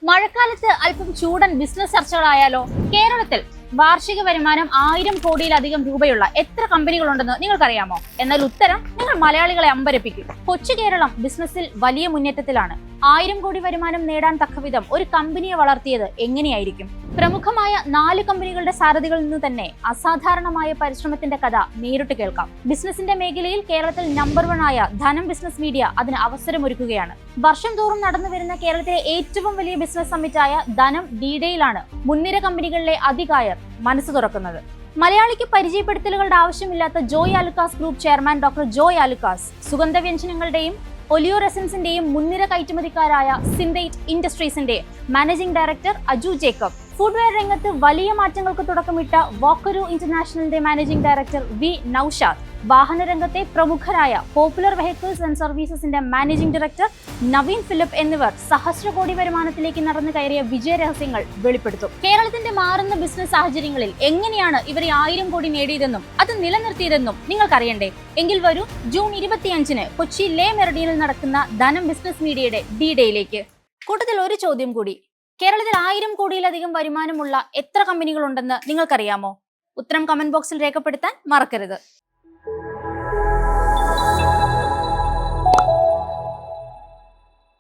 മഴക്കാലത്ത് അല്പം ചൂടൻ ബിസിനസ് ചർച്ചകളായാലോ? കേരളത്തിൽ വാർഷിക വരുമാനം 1000 കോടിയിലധികം രൂപയുള്ള എത്ര കമ്പനികളുണ്ടെന്ന് നിങ്ങൾക്കറിയാമോ? എന്നാൽ ഉത്തരം നിങ്ങൾ മലയാളികളെ അമ്പരപ്പിക്കും. കൊച്ചു കേരളം ബിസിനസ്സിൽ വലിയ മുന്നേറ്റത്തിലാണ്. 1000 കോടി വരുമാനം നേടാൻ തക്കവിധം ഒരു കമ്പനിയെ വളർത്തിയത് എങ്ങനെയായിരിക്കും? പ്രമുഖമായ 4 കമ്പനികളുടെ സാരഥികളിൽ നിന്ന് തന്നെ അസാധാരണമായ പരിശ്രമത്തിന്റെ കഥ നേരിട്ട് കേൾക്കാം. ബിസിനസിന്റെ മേഖലയിൽ കേരളത്തിൽ നമ്പർ 1 ആയ ധനം ബിസിനസ് മീഡിയ അതിന് അവസരമൊരുക്കുകയാണ്. വർഷം തോറും നടന്നു വരുന്ന കേരളത്തിലെ ഏറ്റവും വലിയ ബിസിനസ് സമ്മിറ്റായ ധനം D-Day-യിലാണ് മുൻനിര കമ്പനികളിലെ അധികായർ മനസ്സ് തുറക്കുന്നത്. മലയാളിക്ക് പരിചയപ്പെടുത്തലുകളുടെ ആവശ്യമില്ലാത്ത Joy Alukkas group chairman doctor Joy Alukkas, സുഗന്ധവ്യഞ്ജനങ്ങളുടെയും ഒലിയോർ എസൻസിന്റെയും മുൻനിര കയറ്റുമതിക്കാരായ സിന്തൈറ്റ് ഇൻഡസ്ട്രീസിന്റെ managing director Aju Jacob, footwear രംഗത്ത് വലിയ മാറ്റങ്ങൾക്ക് തുടക്കമിട്ട വോക്കരു ഇന്റർനാഷണലിന്റെ മാനേജിംഗ് ഡയറക്ടർ വി നൌഷാദ്, വാഹന രംഗത്തെ പ്രമുഖരായ പോപ്പുലർ വെഹിക്കിൾസ് ആൻഡ് സർവീസസിന്റെ മാനേജിംഗ് ഡയറക്ടർ നവീൻ ഫിലിപ്പ് എന്നിവർ സഹസ്ര കോടി വരുമാനത്തിലേക്ക് നടന്നു കയറിയ വിജയ രഹസ്യങ്ങൾ വെളിപ്പെടുത്തും. കേരളത്തിന്റെ മാറുന്ന ബിസിനസ് സാഹചര്യങ്ങളിൽ എങ്ങനെയാണ് ഇവർ 1000 കോടി നേടിയതെന്നും അത് നിലനിർത്തിയതെന്നും നിങ്ങൾക്കറിയണ്ടേ? എങ്കിൽ വരൂ, ജൂൺ 25-ന് കൊച്ചി ലേ മെറിഡിയനിൽ നടക്കുന്ന ധനം ബിസിനസ് മീഡിയയുടെ D-Day-യിലേക്ക്. കൂട്ടത്തിൽ ഒരു ചോദ്യം കൂടി. കേരളത്തിൽ 1000 കോടിയിലധികം വരുമാനമുള്ള എത്ര കമ്പനികളുണ്ടെന്ന് നിങ്ങൾക്കറിയാമോ? ഉത്തരം കമന്റ് ബോക്സിൽ രേഖപ്പെടുത്താൻ മറക്കരുത്.